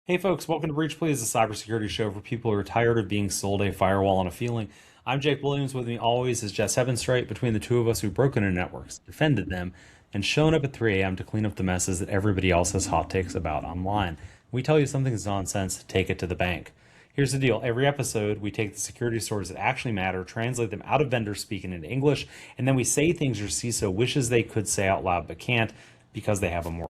Hey folks, welcome to Breach Please, a cybersecurity show for people who are tired of being sold a firewall and a feeling. I'm Jake Williams. With me always is Jess Heavenstraight. Between the two of us, we've broken into networks, defended them, and shown up at 3 a.m. to clean up the messes that everybody else has hot takes about online. We tell you something is nonsense, take it to the bank. Here's the deal. Every episode, we take the security stories that actually matter, translate them out of vendor speak and into English, and then we say things your CISO wishes they could say out loud but can't because they have a more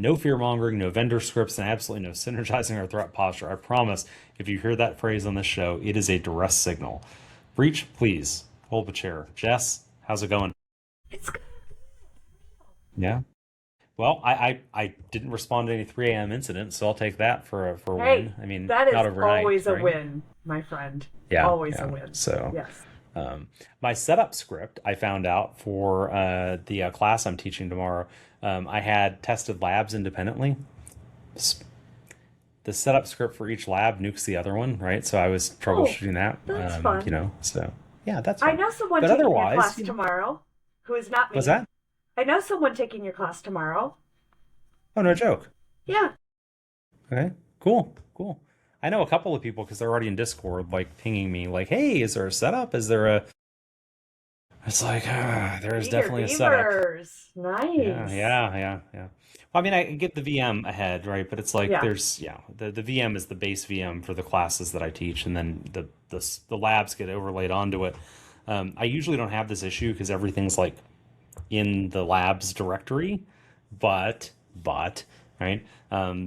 no fear mongering, no vendor scripts, and absolutely no synergizing our threat posture. I promise, if you hear that phrase on this show, it is a duress signal. Breach, please hold the chair. Jess, how's it going? It's Yeah. Well, I didn't respond to any 3 a.m. incidents, so I'll take that for a Hey, win. I mean, that not is overnight, always a right? win, my friend. Yeah, Always a yeah. win. So, Yes. my setup script I found out for the class I'm teaching tomorrow. I had tested labs independently. The setup script for each lab nukes the other one, right? So I was Oh, troubleshooting that, that's fun. so yeah, that's I fun. know someone But taking your otherwise, class tomorrow who is not what's me. that? I know someone taking your class tomorrow. Oh, no joke. Yeah. Okay, cool, cool. I know a couple of people because they're already in Discord, like pinging me, like, "Hey, is there a setup? Is there a?" It's like, there is Eager definitely a setup. beavers. Yeah, Nice. yeah, yeah, yeah. Well, I mean, I get the VM ahead, right? But it's like Yeah. there's, yeah, the VM is the base VM for the classes that I teach, and then the labs get overlaid onto it. I usually don't have this issue because everything's like in the labs directory, but right,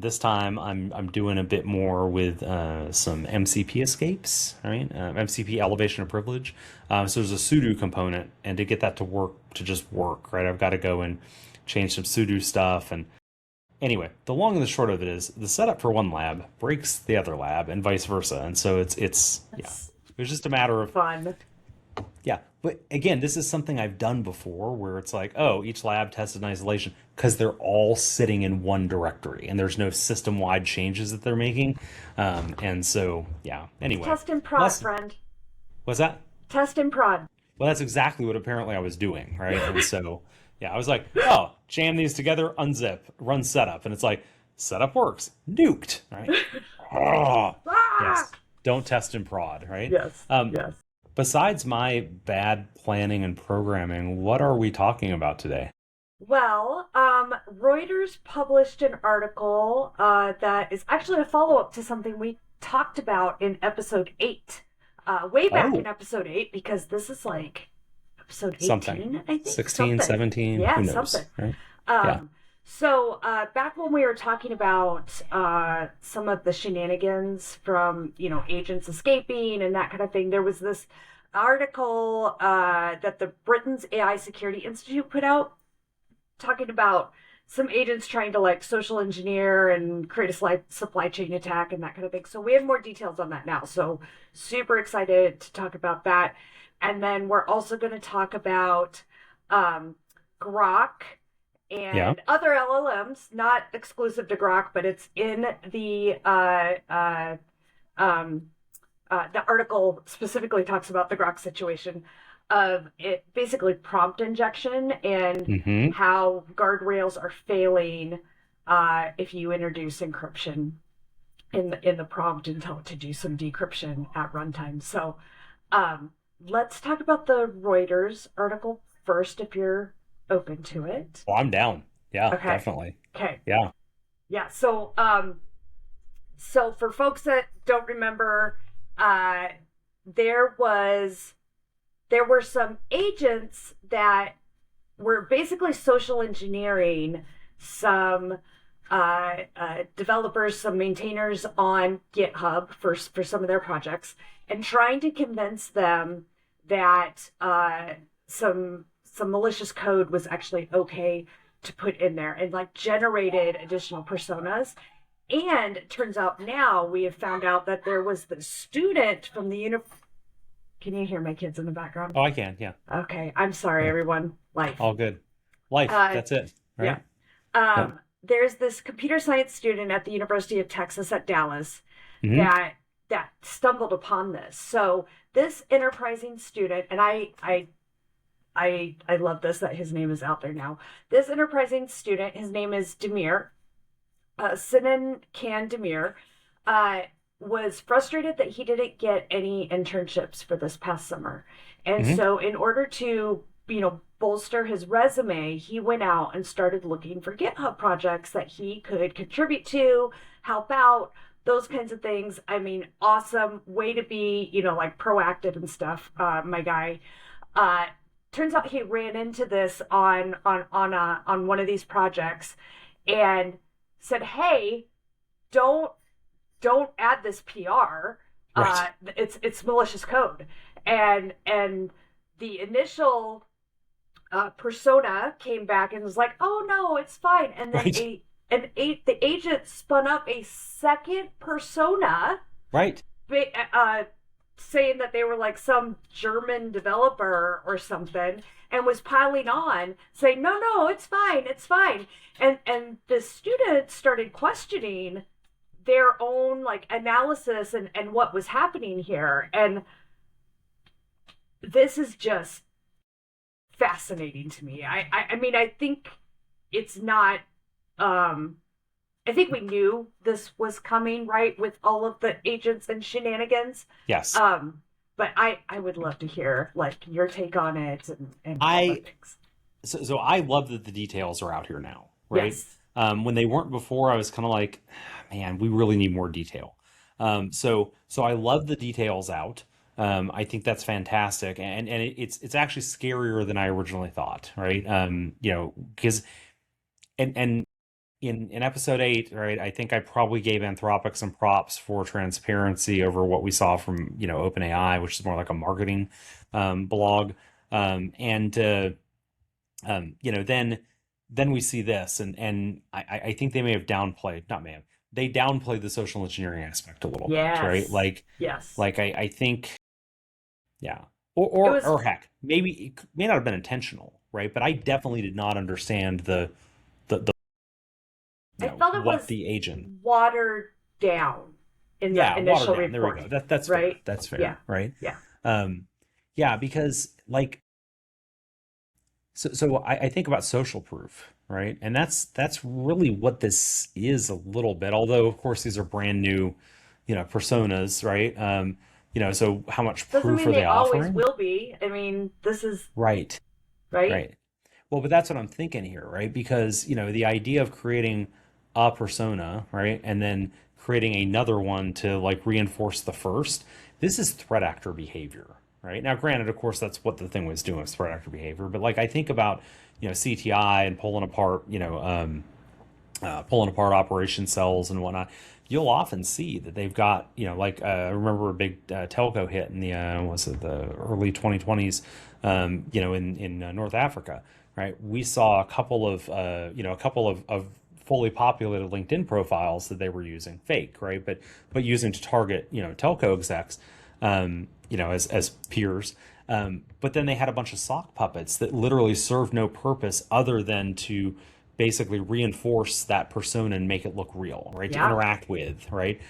this time I'm doing a bit more with some MCP escapes, right? MCP elevation of privilege. So there's a sudo component, and to get that to work, to just work, right, I've got to go and change some sudo stuff. And anyway, the long and the short of it is the setup for one lab breaks the other lab, and vice versa. And so it's yeah, That's it was just a matter of fun. yeah, but again, this is something I've done before where it's like, oh, each lab tested in isolation because they're all sitting in one directory and there's no system-wide changes that they're making. And so, yeah, anyway, Test and prod, less, friend. was that? Test and prod. Well, that's exactly what apparently I was doing, right? And so, yeah, I was like, oh, jam these together, unzip, run setup. And it's like, setup works, nuked, right? Oh, Ah! yes. Don't test and prod, right? Yes. Yes. Besides my bad planning and programming, what are we talking about today? Well, Reuters published an article that is actually a follow up to something we talked about in episode 8, way back in Oh, episode 8, because this is like episode something. 18, I think. 16, Something. 17, Yeah, who something. knows, right? Yeah. Back when we were talking about some of the shenanigans from, agents escaping and that kind of thing, there was this article that the Britain's AI Security Institute put out talking about some agents trying to like social engineer and create a supply chain attack and that kind of thing. So we have more details on that now. So super excited to talk about that. And then we're also going to talk about um, Grok Yeah. and other LLMs, not exclusive to Grok, but it's in um, the article specifically talks about the Grok situation of it basically prompt injection and Mm-hmm. how guardrails are failing if you introduce encryption in the prompt and tell it to do some decryption at runtime. So um, let's talk about the Reuters article first, if you're open to it. Well, I'm down. Yeah, Okay. definitely. Okay. Yeah. Yeah. So for folks that don't remember, uh, there was there were some agents that were basically social engineering some developers, some maintainers on GitHub for some of their projects, and trying to convince them that some malicious code was actually okay to put in there, and like generated additional personas. And it turns out now we have found out that there was the student from the Can you hear my kids in the background? Oh, I can. Yeah. Okay, I'm sorry, Yeah. everyone. Life. All good. Life. Uh, That's it. yeah. Right? Yep. There's this computer science student at the University of Texas at Dallas Mm-hmm. that stumbled upon this. So this enterprising student, and I love this that his name is out there now. This enterprising student, his name is Demir. Sinan Kandemir, uh, was frustrated that he didn't get any internships for this past summer. And Hmm. so, in order to, bolster his resume, he went out and started looking for GitHub projects that he could contribute to, help out, those kinds of things. I mean, awesome way to be, like proactive and stuff, my guy. Uh, Turns out he ran into this on one of these projects and said, "Hey, don't don't add this PR. Right. It's malicious code." And the initial persona came back and was like, "Oh no, it's fine." And then Right. the agent spun up a second persona, Right. uh, saying that they were like some German developer or something, and was piling on, saying, "No, no, it's fine, it's fine." And the students started questioning their own like analysis and what was happening here. And this is just fascinating to me. I mean, I think it's not I think we knew this was coming, right, with all of the agents and shenanigans. Yes. But I would love to hear like your take on it and all the I things. so I love that the details are out here now, right? Yes. When they weren't before, I was kind of like, man, we really need more detail. So I love the details out. I think that's fantastic, and it's actually scarier than I originally thought, right? Because and in episode 8, right, I think I probably gave Anthropic some props for transparency over what we saw from, OpenAI, which is more like a marketing blog. And then we see this, and I think they may have downplayed, not may have, they downplayed the social engineering aspect a little bit, right? Yes. Yes. Like I think, yeah, It was. or heck, maybe it may not have been intentional, right? But I definitely did not understand the I felt it what was the agent. watered down in the Yeah, watered initial down. There we go. reporting, That's fair. right? That's Yeah. fair, right? Yeah. Um, yeah, because like so I think about social proof, right? And that's really what this is a little bit. Although of course these are brand new, personas, right? So how much Doesn't proof mean are they they always offering? will be. I mean, this is Right, right. right. Well, but that's what I'm thinking here, right? Because, the idea of creating a persona, right? And then creating another one to like reinforce the first, this is threat actor behavior, right? Now, granted, of course, that's what the thing was doing was threat actor behavior. But like I think about, CTI and pulling apart operation cells and whatnot, you'll often see that they've got, like I remember a big telco hit in the was it the early 2020s, in North Africa, right? We saw a couple of fully populated LinkedIn profiles that they were using, fake, right? But using to target, telco execs, as peers. But then they had a bunch of sock puppets that literally served no purpose other than to basically reinforce that persona and make it look real, right? To Yeah. interact with, right?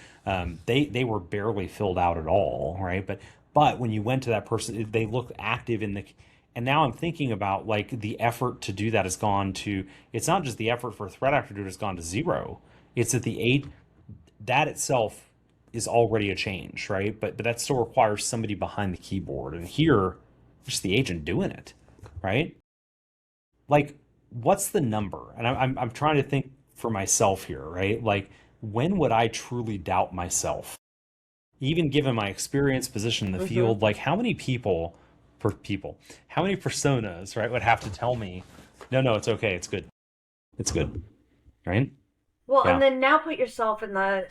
They were barely filled out at all, right? But when you went to that person, they looked active in the. And now I'm thinking about like the effort to do that has gone to. It's not just the effort for a threat actor to do it has gone to zero. It's that the eight that itself is already a change, right? But that still requires somebody behind the keyboard, and here, just the agent doing it, right? Like, what's the number? And I'm trying to think for myself here, right? Like, when would I truly doubt myself? Even given my experience, position in the Mm-hmm. field, like how many how many personas, right, would have to tell me, no, no, it's okay, it's good, right? Well, and Yeah, then now put yourself in the,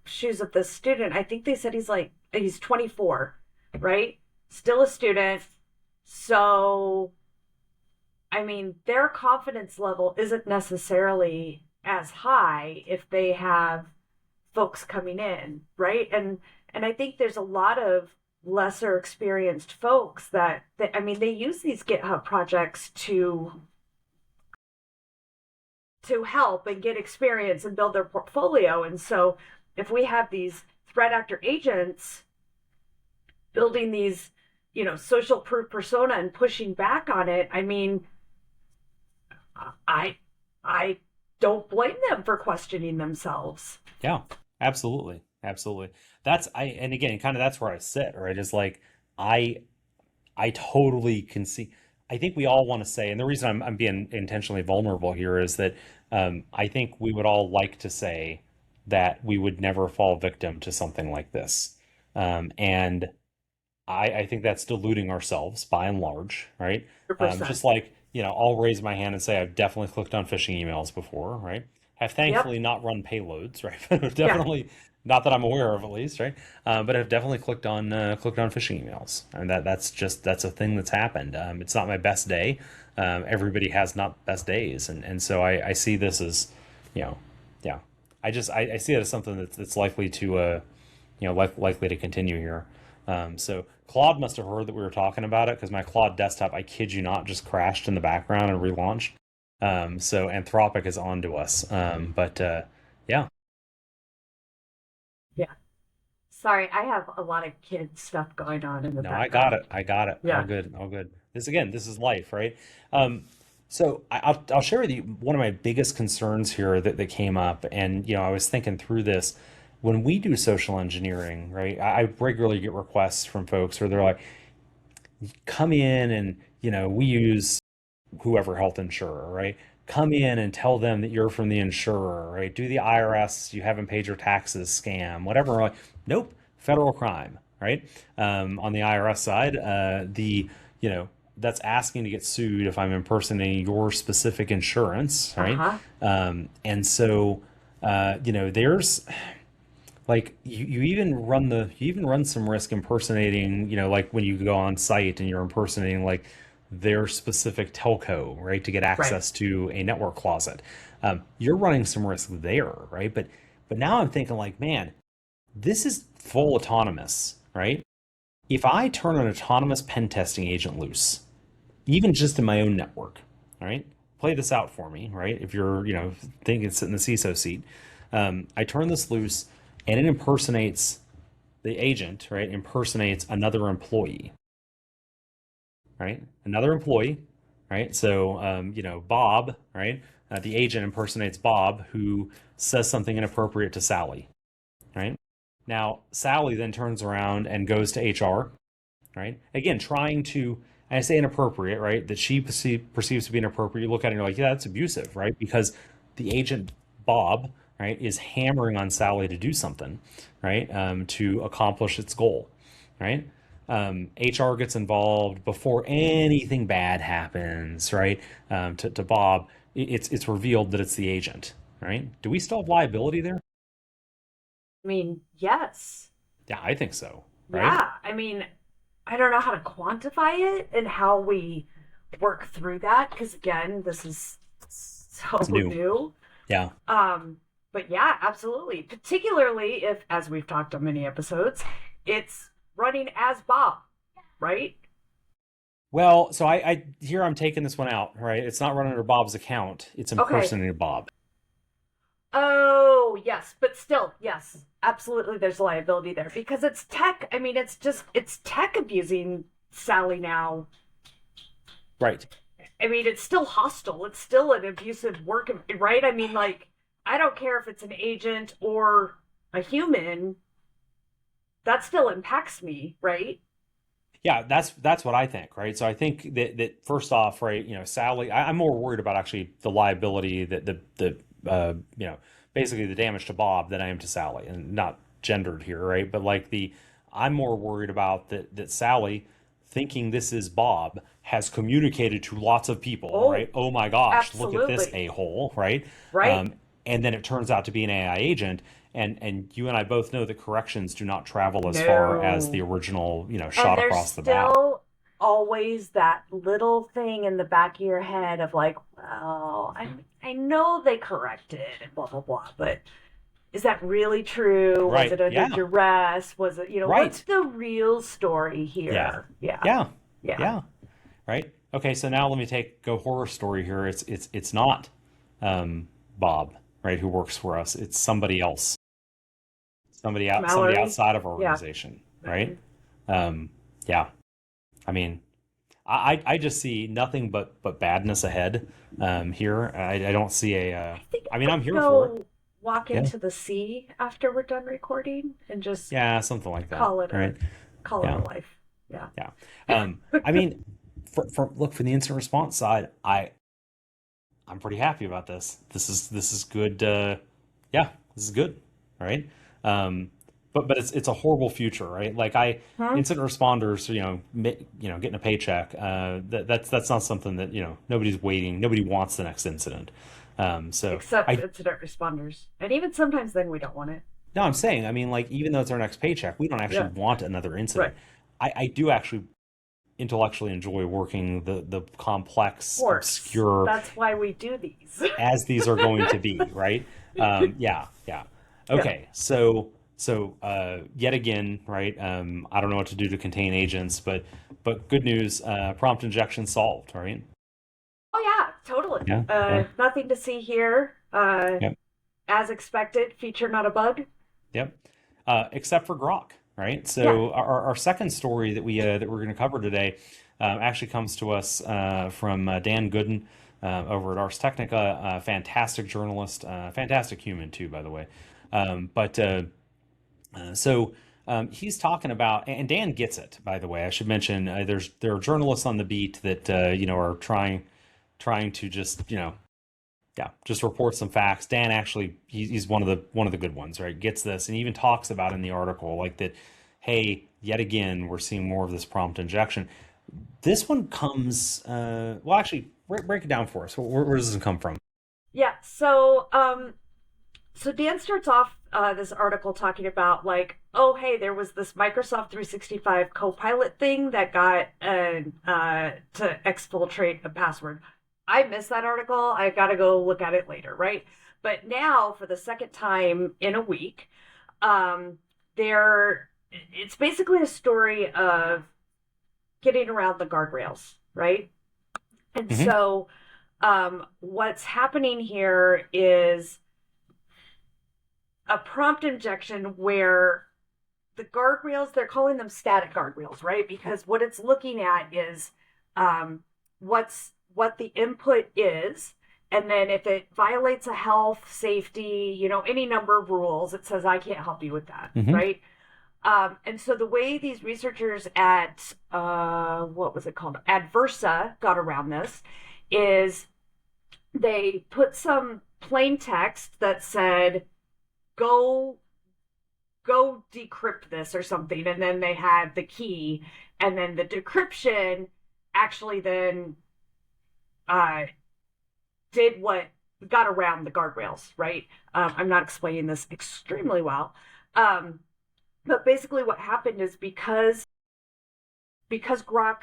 shoes of this student. I think they said he's 24, right? Still a student. So, I mean, their confidence level isn't necessarily as high if they have folks coming in, right? And I think there's a lot of lesser experienced folks that I mean, they use these GitHub projects to help and get experience and build their portfolio. And so if we have these threat actor agents building these, social proof persona and pushing back on it, I mean, I I don't blame them for questioning themselves. Yeah, absolutely. Absolutely. And again, kind of that's where I sit, right? Is like, I, I totally can see. I think we all want to say, and the reason I'm being intentionally vulnerable here is that I think we would all like to say that we would never fall victim to something like this. And I think that's deluding ourselves by and large, right? 100%. Just like, I'll raise my hand and say I've definitely clicked on phishing emails before, right? Have Yep. thankfully not run payloads, right? But have Yeah. definitely, not that I'm aware of at least, right? But have definitely clicked on phishing emails, and that's a thing that's happened. It's not my best day. Everybody has not best days, and so I see this as, you know, yeah. I see it as something that's likely to likely to continue here. So Claude must have heard that we were talking about it because my Claude desktop, I kid you not, just crashed in the background and relaunched. So Anthropic is on to us. But yeah, Yeah. Sorry, I have a lot of kid stuff going on in the no, I got background. it. I got it. All Yeah. good. All good. This is life, right? Um, so I'll share with you one of my biggest concerns here that came up, and I was thinking through this. When we do social engineering, right? I regularly get requests from folks where they're like, come in and we use whoever health insurer, right? Come in and tell them that you're from the insurer, right? Do the IRS, you haven't paid your taxes scam, whatever. We're like, nope, federal crime, right? On the IRS side, that's asking to get sued if I'm impersonating your specific insurance, right? Uh-huh. And so, there's like you even run some risk impersonating, like when you go on site and you're impersonating like their specific telco, right, to get Right. access to a network closet. You're running some risk there, right? But now I'm thinking like, man, this is full autonomous, right? If I turn an autonomous pen testing agent loose, even just in my own network, all right, play this out for me, right? If you're, thinking sit in the CISO seat, I turn this loose and it impersonates the agent, right? Impersonates another employee, right? Another employee, right? So, Bob, right? The agent impersonates Bob, who says something inappropriate to Sally, right? Now, Sally then turns around and goes to HR, right? Again, trying to, and I say inappropriate, right? That she perceives to be inappropriate. You look at it and you're like, yeah, that's abusive, right? Because the agent, Bob, right, is hammering on Sally to do something, right? To accomplish its goal, right? HR gets involved before anything bad happens, right? To Bob, it's revealed that it's the agent, right? Do we still have liability there? I mean, yes. Yeah, I think so, right? Yeah. I mean, I don't know how to quantify it and how we work through that because again, this is so It's new. new. Yeah, Um, but yeah, absolutely. Particularly if, as we've talked on many episodes, it's running as Bob, right? well, so I here I'm taking this one out, right? It's not running under Bob's account. It's Okay. impersonating Bob. Oh, yes, but still, yes, absolutely there's liability there because it's tech. I mean, it's tech abusing Sally now. Right. I mean, it's still hostile. It's still an abusive work, right? I mean, like, I don't care if it's an agent or a human, that still impacts me, right? Yeah, that's what I think, right? So I think that first off, right, Sally, I'm more worried about actually the liability that basically the damage to Bob than I am to Sally, and not gendered here, right? But like I'm more worried about that Sally, thinking this is Bob, has communicated to lots of people, Oh, right? Oh my gosh, look at this absolutely. a-hole, right? Right. And then it turns out to be an AI agent, and you and I both know that corrections do not travel as far as the No. original, And shot there's across the bow. still always that little thing in the back of your head of like, well, I know they corrected and blah blah blah, but is that really true? Was Right. it under Yeah. duress? Was it, what's Right. the real story Yeah. here? Yeah. Yeah. Yeah. Yeah. Right. Okay. So now let me go horror story here. It's not Bob, right, who works for us. It's somebody else, somebody Mallory? outside of our Yeah. organization, right? Um, yeah. I mean, I just see nothing but badness ahead here. I don't see a. I think I I mean, would I'm here for it. go walk Yeah, into the sea after we're done recording and just yeah, something like that, call it a right? call it a Yeah, life. Yeah. yeah. I mean, for look for the instant response side, I'm pretty happy about this. This is good. Yeah, this is good. All right. Um, but it's a horrible future, right? Like Huh? incident responders, getting a paycheck. That's not something that nobody's waiting. Nobody wants the next incident. So Except I incident responders. And even sometimes then we don't want it. no, I'm saying, I mean, like even though it's our next paycheck, we don't actually Yeah. want another Right. incident. I do actually intellectually enjoy working the Of complex, course. obscure That's why we do these. as these are going to be, right? Yeah, yeah. Yeah. Okay, so yet again, right? I don't know what to do to contain agents, but good news, prompt injection solved, right? Oh yeah, totally. Yeah, yeah, Nothing to see here. yep, As expected, feature not a bug. yep. Except for Grok, right? Yeah. So our second story that we're going to cover today actually comes to us from Dan Goodin over at Ars Technica, fantastic journalist, fantastic human too, by the way. But so he's talking about, and Dan gets it, by the way. I should mention there are journalists on the beat that are trying to just yeah, just report some facts. Dan actually he's one of the good ones, right? Gets this and even talks about in the article like that. Hey, yet again, we're seeing more of this prompt injection. This one comes. Well, actually, break it down for us. Where does this come from? Yeah. So Dan starts off this article talking about like, oh hey, there was this Microsoft 365 Copilot thing that got to exfiltrate a password. I missed that article. I got to go look at it later, right? But now, for the second time in a week, um, there it's basically a story of getting around the guardrails, right? And Hmm. so, what's happening here is a prompt injection where the guardrails, they're calling them static guardrails, right? Because what it's looking at is what the input is. And then if it violates a health, safety, any number of rules, it says, I can't help you with that, Hmm. right? And so the way these researchers at, what was it called? Adversa got around this is they put some plain text that said, go decrypt this or something, and then they had the key, and then the decryption actually then uh, did what got around the guardrails, right? I'm not explaining this extremely well, but basically what happened is because Grok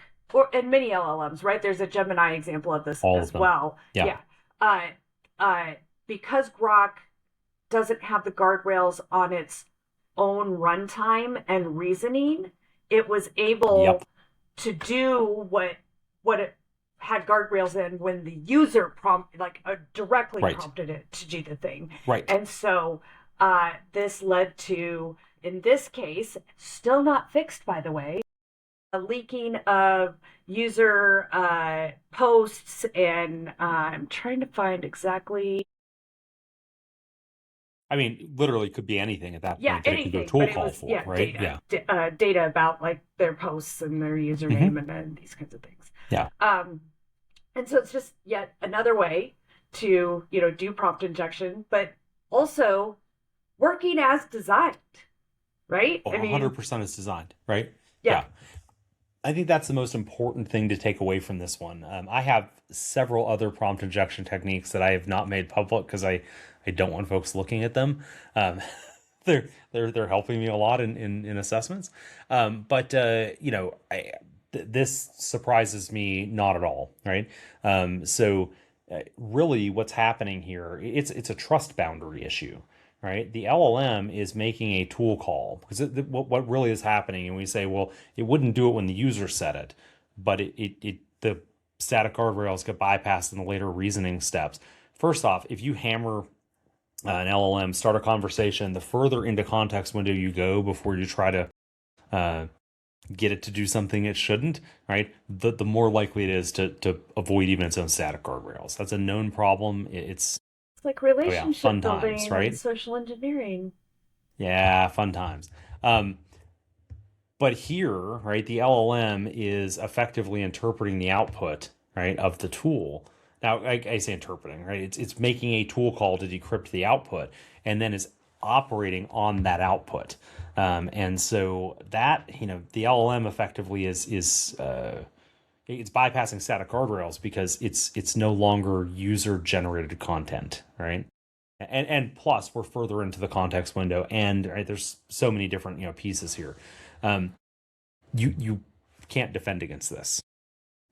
and many LLMs, right? There's a Gemini example of this All of as them. well. Yeah. Yeah, uh, because Grok doesn't have the guardrails on its own runtime and reasoning, it was Yep. able to do what it had guardrails in when the user directly Right. prompted it to do the thing. Right. And so this led to, in this case, still not fixed by the way, a leaking of user posts, and I'm trying to find exactly. I mean, literally could be anything at that Yeah, point that it could do a anything, tool but it call was, for, yeah, right? data, Yeah. data about like their posts and their username Hmm. and these kinds of things. Yeah. Um, and so it's just yet another way to do prompt injection, but also working as designed, right? Oh, I mean, 100% is designed, right? yeah, Yeah. I think that's the most important thing to take away from this one. I have several other prompt injection techniques that I have not made public because I don't want folks looking at them. Um, they're helping me a lot in assessments. But this surprises me not at all, right? Really, what's happening here? It's a trust boundary issue, right? The LLM is making a tool call because what really is happening, and we say, well, it wouldn't do it when the user said it, but the static guardrails get bypassed in the later reasoning steps. First off, if you hammer an LLM, start a conversation, the further into context window you go before you try to uh, get it to do something it shouldn't, right? The more likely it is to avoid even its own static guardrails. That's a known problem. It's It's like oh yeah, fun relationship times, building and right? social engineering. Yeah, fun times. Um, but here, right, the LLM is effectively interpreting the output, right, of the tool. Now, I say interpreting, right? It's making a tool call to decrypt the output, and then is operating on that output. And so that, the LLM effectively is it's bypassing static guardrails because it's no longer user generated content, right? And plus we're further into the context window, and right, there's so many different pieces here. Um, you can't defend against this,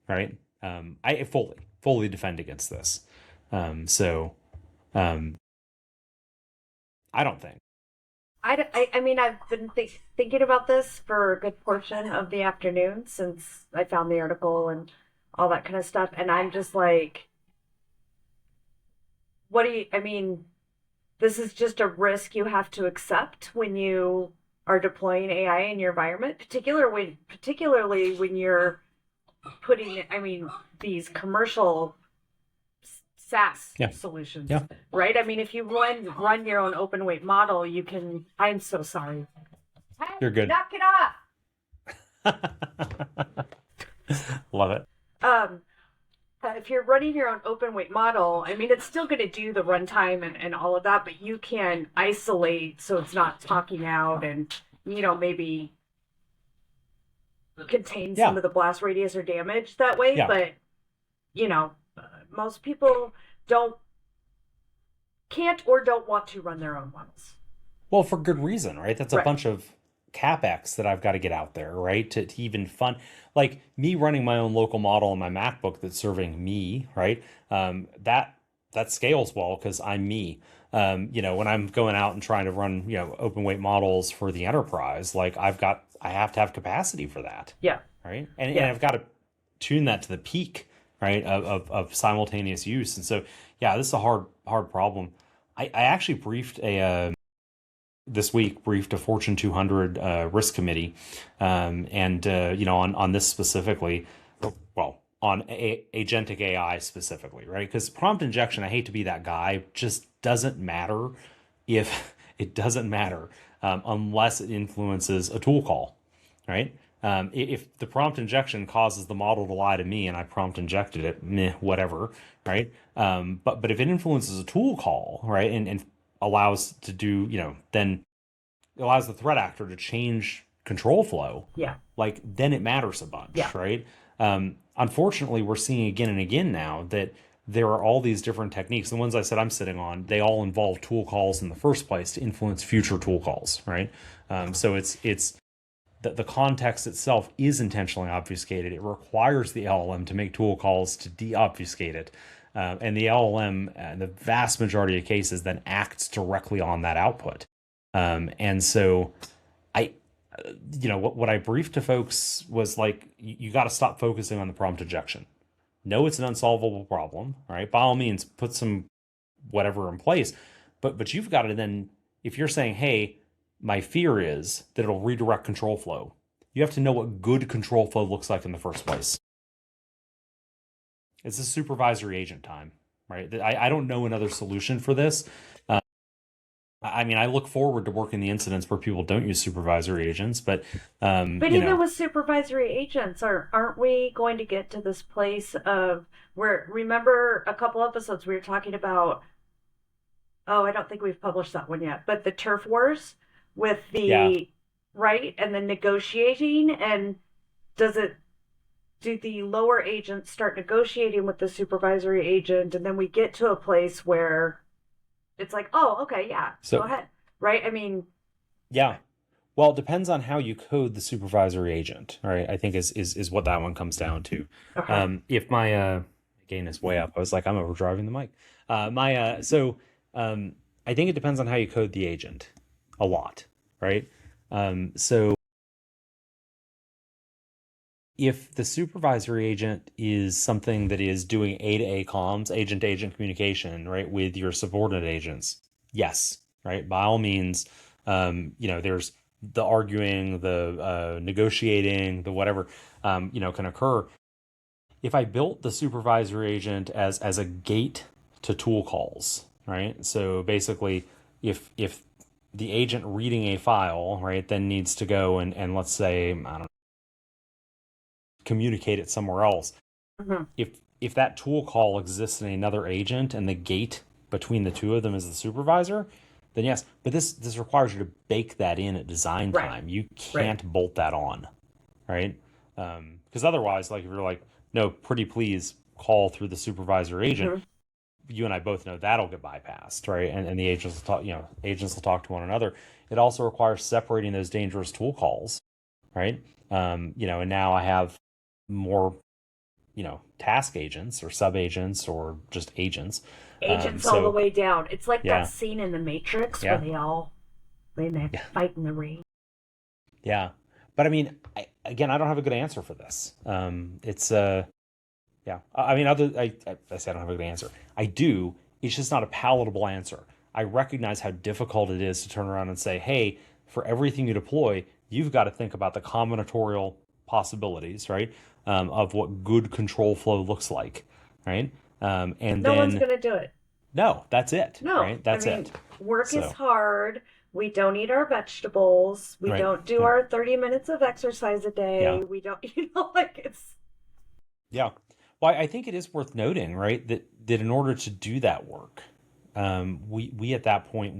right? I fully defend against this. So um, I don't think. I mean, I've been thinking about this for a good portion of the afternoon since I found the article and all that kind of stuff. And I'm just like, I mean, this is just a risk you have to accept when you are deploying AI in your environment, particularly when you're putting, I mean, these commercial SaaS Yeah. solutions, Yeah. right? I mean, if you run your own open weight model, you can. I'm so sorry. You're good. Knock it off. Love it. If you're running your own open weight model, I mean, it's still going to do the runtime and all of that, but you can isolate so it's not talking out and, maybe contain some of the blast radius or damage that way. Yeah. But, most people can't or don't want to run their own models. Well, for good reason, right? That's a Right. bunch of capex that I've got to get out there, right? To even fund, like me running my own local model on my MacBook that's serving me, right? That scales well because I'm me. When I'm going out and trying to run, open weight models for the enterprise, like I have to have capacity for that. Yeah. Right. And I've got to tune that to the peak, right, of simultaneous use. And so, yeah, this is a hard problem. I actually this week briefed a Fortune 200 risk committee, and on this specifically, well, on agentic AI specifically, right? Because prompt injection, I hate to be that guy, just doesn't matter if it doesn't matter unless it influences a tool call, right? If the prompt injection causes the model to lie to me and I prompt injected it, meh, whatever, right? But if it influences a tool call, right, and allows to do, then it allows the threat actor to change control flow. Yeah. Like then it matters a bunch, Yeah. right? Unfortunately, we're seeing again and again now that there are all these different techniques. The ones I said I'm sitting on, they all involve tool calls in the first place to influence future tool calls, right? So it's the context itself is intentionally obfuscated. It requires the LLM to make tool calls to de-obfuscate it. And the LLM, in the vast majority of cases, then acts directly on that output. And so what I briefed to folks was like, you got to stop focusing on the prompt injection. No, it's an unsolvable problem, right? By all means, put some whatever in place. But you've got to then, if you're saying, hey, my fear is that it'll redirect control flow, you have to know what good control flow looks like in the first place. It's a supervisory agent time, right? I don't know another solution for this. I mean, I look forward to working the incidents where people don't use supervisory agents, but even with supervisory agents, aren't we going to get to this place of where? Remember a couple episodes we were talking about? Oh, I don't think we've published that one yet, but the turf wars with the right and the negotiating, and do the lower agents start negotiating with the supervisory agent, and then we get to a place where it's like, oh, okay, yeah, go ahead, right? I mean, yeah. Well, it depends on how you code the supervisory agent, right? I think is what that one comes down to. okay. If my gain is way up, I was like, I'm overdriving the mic. I think it depends on how you code the agent a lot, right? So if the supervisory agent is something that is doing A to A comms, agent to agent communication, right, with your subordinate agents, yes, right, by all means, there's the arguing, the negotiating, the whatever, can occur. If I built the supervisor agent as a gate to tool calls, right? So basically, if the agent reading a file, right, then needs to go and let's say, I don't know, communicate it somewhere else. Mm-hmm. If that tool call exists in another agent and the gate between the two of them is the supervisor, then yes. But this requires you to bake that in at design Right. time. You Right. can't bolt that on, right? Because otherwise, like if you're like, no, pretty please call through the supervisor agent, Mm-hmm. you and I both know that'll get bypassed, right? And the agents will talk, agents will talk to one another. It also requires separating those dangerous tool calls, right? And now I have more, task agents or sub agents or just agents. Agents all the So way down. It's like that yeah, scene in The Matrix where yeah, they yeah, fight in the ring. yeah. But I mean, again, I don't have a good answer for this. It's Yeah, I mean, I say I don't have a good answer. I do. It's just not a palatable answer. I recognize how difficult it is to turn around and say, "Hey, for everything you deploy, you've got to think about the combinatorial possibilities, right? Of what good control flow looks like, right? And No one's then going to do it. no, that's it, No. right? I That's mean, it. work is So hard. We don't eat our vegetables. We right, don't do yeah, our 30 minutes of exercise a yeah, day. We don't, like it's. yeah. Well, I think it is worth noting, right, that in order to do that work, we at that point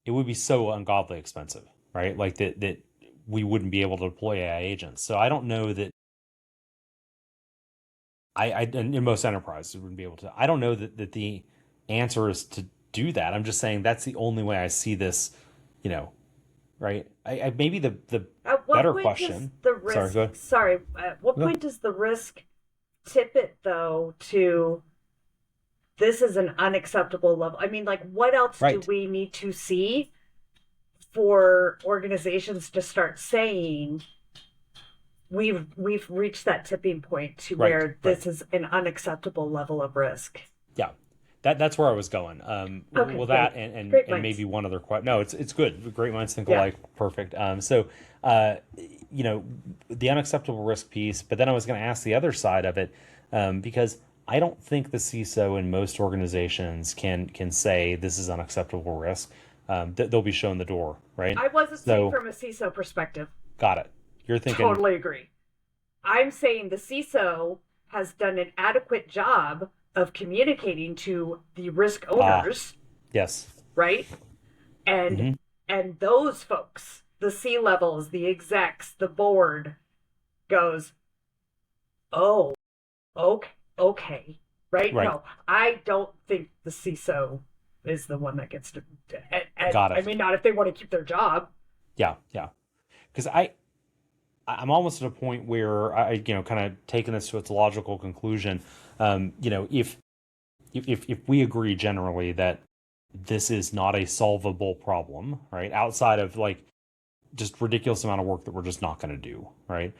it would be so ungodly expensive, right? Like that we wouldn't be able to deploy AI agents. So I don't know that and in most enterprises wouldn't be able to. I don't know that the answer is to do that. I'm just saying that's the only way I see this, you know, right? I maybe the At what better point does question. the Sorry, risk, go ahead. sorry, at what Go. point does the risk tip it though to this is an unacceptable level? I mean, like, what else do Right, we need to see for organizations to start saying we've reached that tipping point to right, where right. this is an unacceptable level of risk? Yeah, that's where I was going. Okay, Well, that great. Great and minds. maybe one other question. No, it's good. Great minds think Yeah. alike. Perfect. So, uh, the unacceptable risk piece. But then I was going to ask the other side of it, because I don't think the CISO in most organizations can say this is unacceptable risk. They'll be shown the door, right? I wasn't saying So, from a CISO perspective. got it. You're thinking, Totally agree. I'm saying the CISO has done an adequate job of communicating to the risk ah, owners, yes. right? And Hmm. and those folks, the C levels, the execs, the board goes, "Oh, okay, okay." Right? Right. No, I don't think the CISO is the one that gets to and Got I it. mean not if they want to keep their job. Yeah, yeah. Because I'm almost at a point where kind of taking this to its logical conclusion. If we agree generally that this is not a solvable problem, right? Outside of like just ridiculous amount of work that we're just not going to do, right?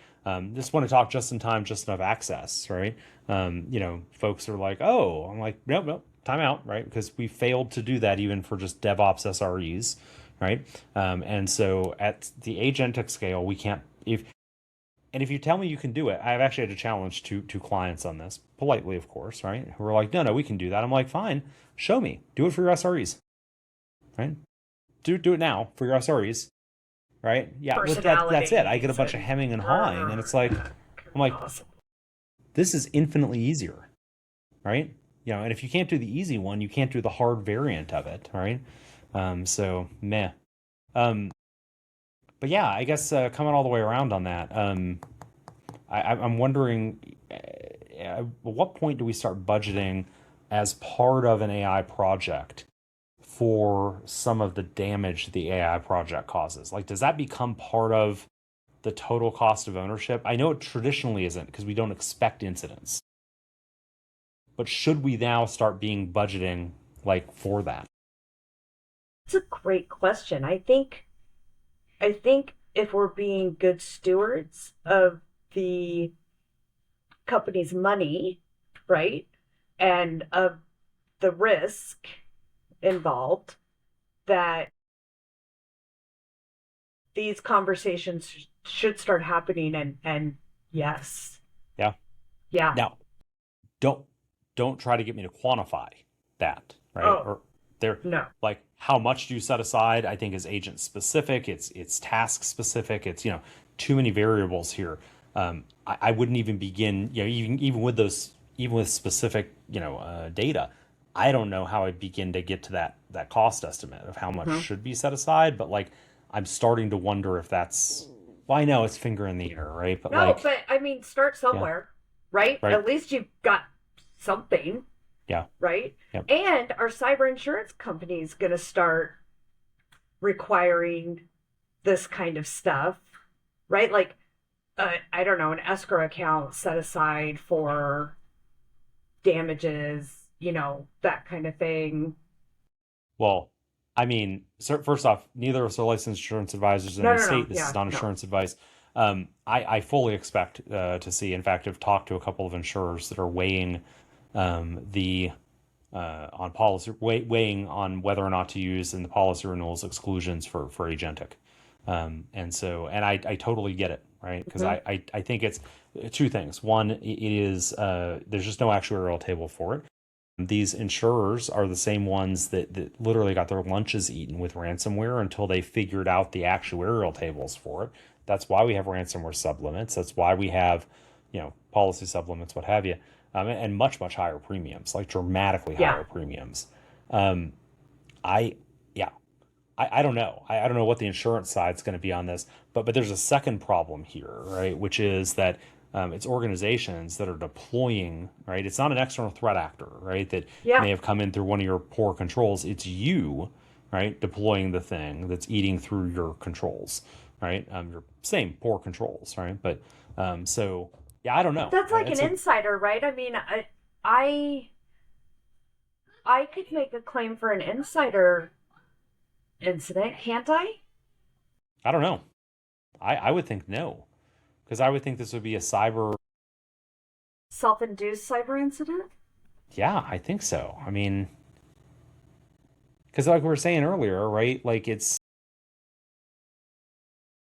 Just want to talk just in time, just enough access, right? Folks are like, oh, I'm like, nope, nope, time out, right? Because we failed to do that even for just DevOps SREs, right? And so at the agentic scale, we can't if you tell me you can do it, I've actually had a challenge to clients on this, politely, of course, right? Who are like, no, no, we can do that. I'm like, fine, show me. Do it for your SREs, right? Do it now for your SREs, right? Yeah, but that's it. I get a Personalities bunch of and hemming and hawing, and it's like, I'm like, awesome. this is infinitely easier, right? And if you can't do the easy one, you can't do the hard variant of it, right? So meh. Um, but yeah, I guess coming all the way around on that, I'm wondering, at what point do we start budgeting as part of an AI project for some of the damage the AI project causes? Like, does that become part of the total cost of ownership? I know it traditionally isn't because we don't expect incidents, but should we now start being budgeting like for that? It's a great question. I think if we're being good stewards of the company's money, right, and of the risk involved, that these conversations should start happening. And yes, Yeah. yeah. Now, don't don't try to get me to quantify that, right? Oh Or there, no, like how much do you set aside? I think is agent specific. It's task specific. It's too many variables here. I wouldn't even begin. Even with those, even with specific data, I don't know how I'd begin to get to that cost estimate of how much hmm should be set aside. But like, I'm starting to wonder if that's. Well, I know it's finger in the air, right? But no. like, But I mean, start yeah, somewhere, right? right, At least you've got something, yeah, right? yep. And our cyber insurance company is going to start requiring this kind of stuff, right? Like, I don't know, an escrow account set aside for damages, that kind of thing. Well, I mean, first off, neither of us are licensed insurance advisors in No, any no, no. state. This is Yeah, not no. insurance advice. I fully expect to see, in fact, I've talked to a couple of insurers that are weighing the on policy, weighing on whether or not to use in the policy renewals exclusions for Agentic. And I totally get it, right? Because hmm I think it's two things. One, it is there's just no actuarial table for it. These insurers are the same ones that literally got their lunches eaten with ransomware until they figured out the actuarial tables for it. That's why we have ransomware sublimits. That's why we have, policy sublimits, what have you, and much, much higher premiums, like dramatically Yeah. higher premiums. Um, I, yeah, I don't know. I don't know what the insurance side's going to be on this, but there's a second problem here, right? Which is that it's organizations that are deploying, right? It's not an external threat actor, right? That Yeah. may have come in through one of your poor controls. It's you, right? Deploying the thing that's eating through your controls, right? Your same poor controls, right? But so yeah, I don't But know. that's like an It's a insider, right? I mean, I I could make a claim for an insider incident, can't I? I don't know. I would think no, because I would think this would be a cyber. Self-induced cyber incident? Yeah, I think so. I mean, because like we were saying earlier, right? Like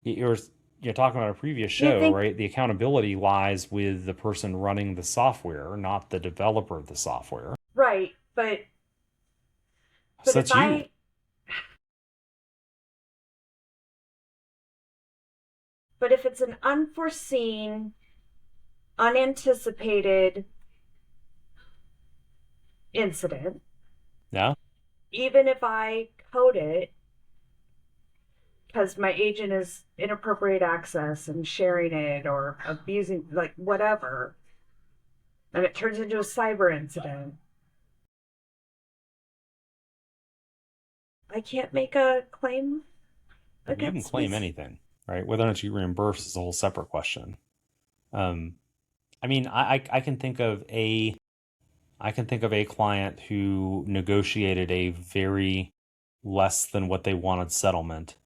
you're you're talking about a previous Do you show, think right? The accountability lies with the person running the software, not the developer of the software. right, but So if it's you. if it's an unforeseen, unanticipated incident, Yeah. even if I code it because my agent is inappropriate access and sharing it or abusing, like whatever, and it turns into a cyber incident, I can't make a claim You can against me. claim anything, right? Whether or not you reimburse is a whole separate question. Um, I mean, I can think of a client who negotiated a very less than what they wanted settlement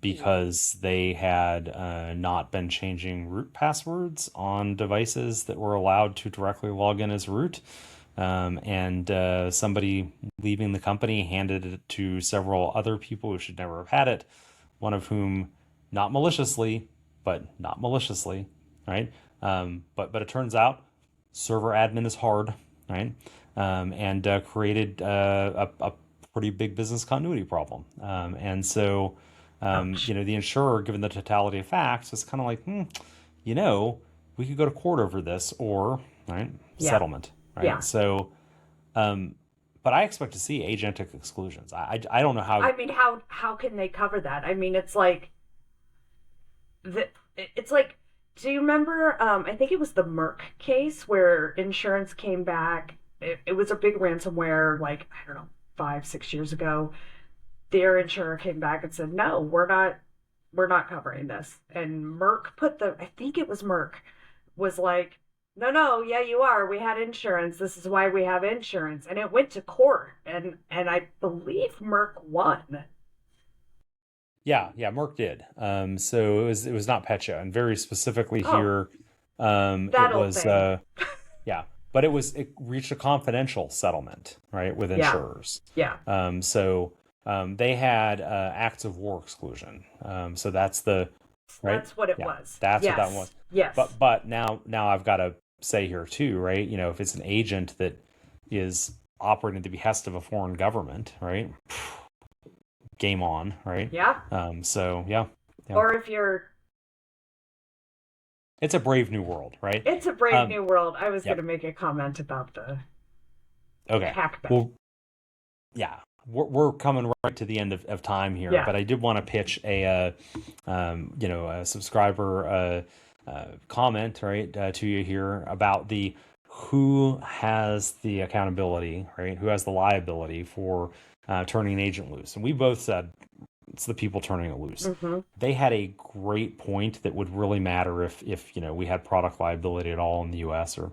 because they had not been changing root passwords on devices that were allowed to directly log in as root. And somebody leaving the company handed it to several other people who should never have had it, one of whom, not maliciously, but not maliciously, right? But it turns out server admin is hard, right? And created a pretty big business continuity problem. And so, Ouch. the insurer, given the totality of facts, is kind of like, you know, we could go to court over this or, right, Yeah. settlement, right? Yeah. So, um, but I expect to see agentic exclusions. I don't know how. I mean, how can they cover that? I mean, it's like the it's like do you remember I think it was the Merck case where insurance came back. It was a big ransomware, like I don't know, 5 6 years ago. Their insurer came back and said, no, we're not covering this. And Merck put the, I think it was Merck, was like, no, no, yeah, you are. We had insurance. This is why we have insurance. And it went to court, and I believe Merck won. Yeah, Merck did. So it was not Petya, and very specifically Oh, here, it that old was thing. yeah, but it reached a confidential settlement, right, with Yeah, insurers. yeah, So They had acts of war exclusion. So that's the right. That's what it Yeah, was. that's what that Yes. was. Yes. But now I've got to say here too, right? If it's an agent that is operating at the behest of a foreign government, right? Game on, right? Yeah. So yeah. Or if you're, It's a brave new world, right? it's a brave new world. I was going Yep. to make a comment about the Okay. hackback. Well, yeah, we're coming right to the end of time here, Yeah. but I did want to pitch a subscriber comment, right, to you here about the who has the accountability, right? Who has the liability for turning an agent loose? And we both said it's the people turning it loose. Mm-hmm. They had a great point that would really matter if we had product liability at all in the U.S. or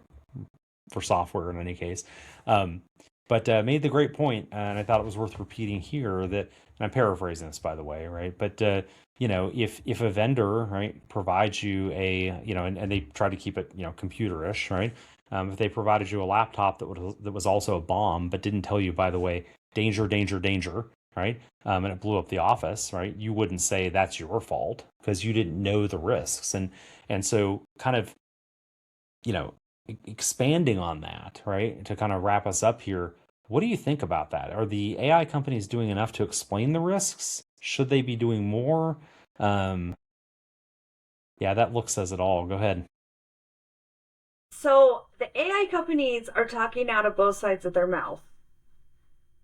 for software in any case. But made the great point, and I thought it was worth repeating here that, and I'm paraphrasing this by the way, right? But if a vendor, right, provides you a, and they try to keep it, computerish, right? If they provided you a laptop that was also a bomb, but didn't tell you, by the way, danger, danger, danger, right? And it blew up the office, right? You wouldn't say that's your fault because you didn't know the risks, and so kind of, expanding on that, right? To kind of wrap us up here, what do you think about that? Are the AI companies doing enough to explain the risks? Should they be doing more? Yeah, that look says it all. Go ahead. So the AI companies are talking out of both sides of their mouth.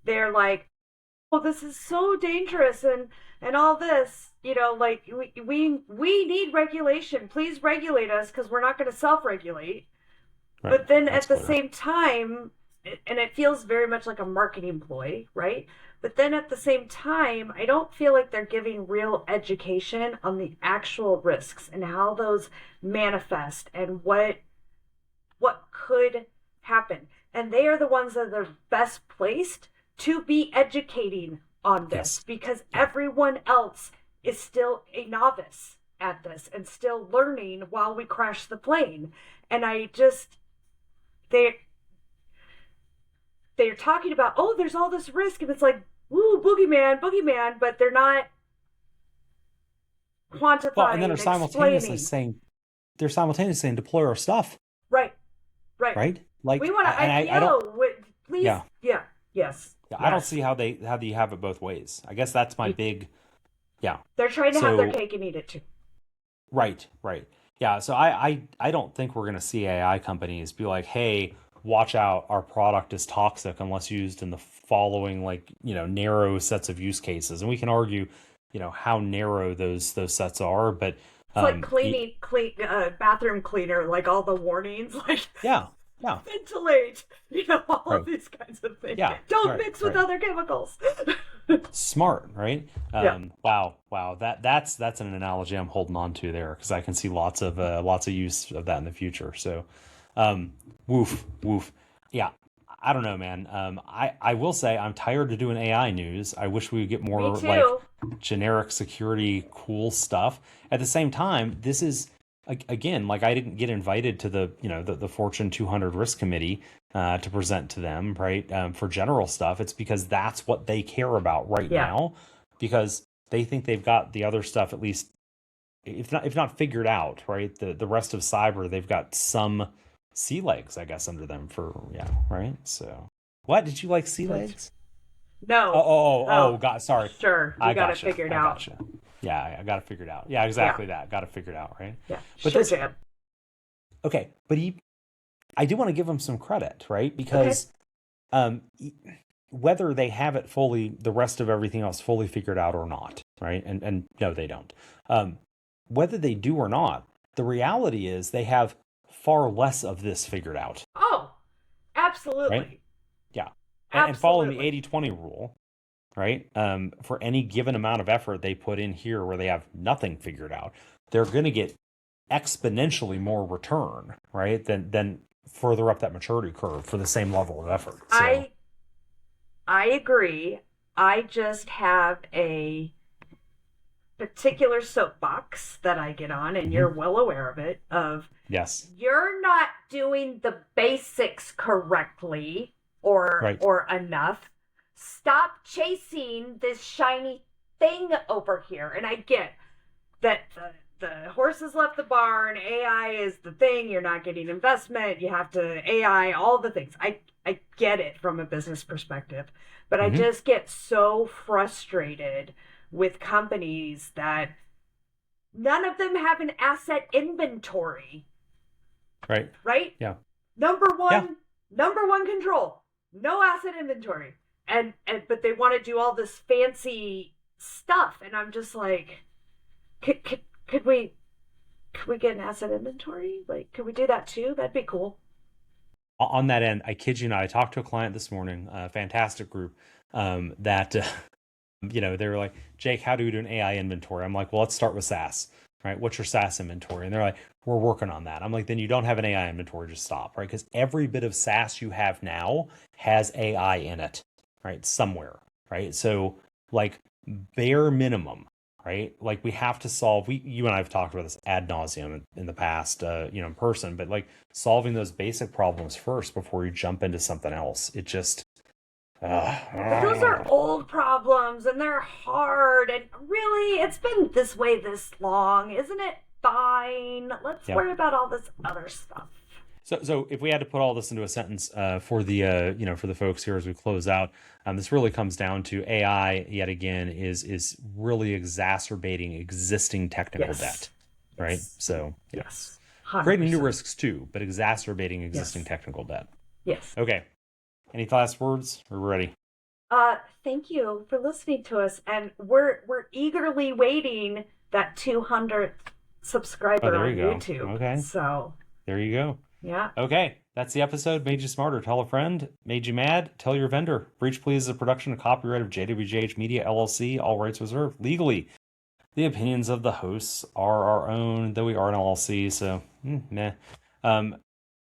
They're like, "Oh, this is so dangerous," and all this, like we need regulation. Please regulate us because we're not going to self-regulate. Right. But then That's at the clear. same time, and it feels very much like a marketing ploy, right? But then at the same time, I don't feel like they're giving real education on the actual risks and how those manifest and what could happen. And they are the ones that are best placed to be educating on this Yes. because everyone else is still a novice at this and still learning while we crash the plane. And I just they're talking about, oh, there's all this risk, and it's like, ooh, boogeyman, but they're not quantifying. Well, and then explaining. they're simultaneously saying deploy our stuff, Right. right? Like, We want to and IPO. I don't, Please. Yeah. Yeah. Yes. I don't see how you have it both ways. I guess that's my big, yeah. They're trying to have their So, cake and eat it too. right. Yeah, so I don't think we're going to see AI companies be like, hey, watch out, our product is toxic unless used in the following, like, narrow sets of use cases. And we can argue, how narrow those sets are, but It's like bathroom cleaner, like all the warnings, like yeah, ventilate, all Right. of these kinds of things. Yeah, Don't mix with other chemicals. smart, right? Yeah. Wow. That's an analogy I'm holding on to there because I can see lots of use of that in the future. So, woof. Yeah, I don't know, man. I will say I'm tired of doing AI news. I wish we would get more Me too. like generic security cool stuff. At the same time, this is again, like, I didn't get invited to the Fortune 200 risk committee to present to them, right? For general stuff. It's because that's what they care about right now, because they think they've got the other stuff at least, if not figured out, right? The rest of cyber, they've got some sea legs, I guess, under them right? So, what did you like sea legs? No. Oh, God, sorry. Sure. You got it figured out. Gotcha. Yeah, I got it figured out. Yeah, exactly that. Got it figured out, right? Yeah. But Sure, Jan. Okay, but I do want to give him some credit, right? Because whether they have it fully, the rest of everything else fully figured out or not, right? And no, they don't. Whether they do or not, the reality is they have far less of this figured out. Oh, absolutely. Right? Yeah. And following the 80-20 rule, right? For any given amount of effort they put in here where they have nothing figured out, they're going to get exponentially more return, right? Than further up that maturity curve for the same level of effort. So, I agree. I just have a particular soapbox that I get on, and you're well aware of it, yes. You're not doing the basics correctly or enough. stop chasing this shiny thing over here. And I get that the horses left the barn, AI is the thing, you're not getting investment, you have to AI, all the things. I get it from a business perspective, but I just get so frustrated with companies that none of them have an asset inventory. Right. Right? Yeah. Number one control. No asset inventory. And but they want to do all this fancy stuff, and I'm just like, could we get an asset inventory? Like, could we do that too? That'd be cool. On that end, I kid you not, I talked to a client this morning, a fantastic group, that they were like, Jake, how do we do an AI inventory? I'm like, well, let's start with SaaS, right? What's your SaaS inventory? And they're like, we're working on that. I'm like, then you don't have an AI inventory, just stop, right? Because every bit of SaaS you have now has AI in it, right? Somewhere, right? So like bare minimum, right? Like we have to solve, you and I have talked about this ad nauseum in the past, in person, but like solving those basic problems first before you jump into something else. It just, but those are old problems and they're hard, and really it's been this way this long, isn't it? Fine, let's worry about all this other stuff. So if we had to put all this into a sentence for the folks here as we close out, this really comes down to AI yet again is really exacerbating existing technical debt, right? So yes, creating new risks too, but exacerbating existing technical debt. Yes. Okay. Any last words? We're ready. Thank you for listening to us, and we're eagerly waiting that 200th subscriber on YouTube. Okay. So there you go. Yeah. Okay. That's the episode. Made you smarter. Tell a friend. Made you mad. Tell your vendor. Breach Please is a production and copyright of JWJH Media LLC. All rights reserved. Legally, the opinions of the hosts are our own, though we are an LLC, so meh.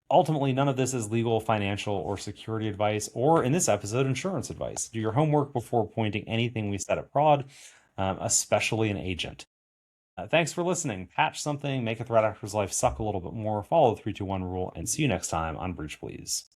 Ultimately, none of this is legal, financial, or security advice, or in this episode, insurance advice. Do your homework before pointing anything we said at prod, especially an agent. Thanks for listening. Patch something, make a threat actor's life suck a little bit more, follow the 3-2-1 rule, and see you next time on Breach Please.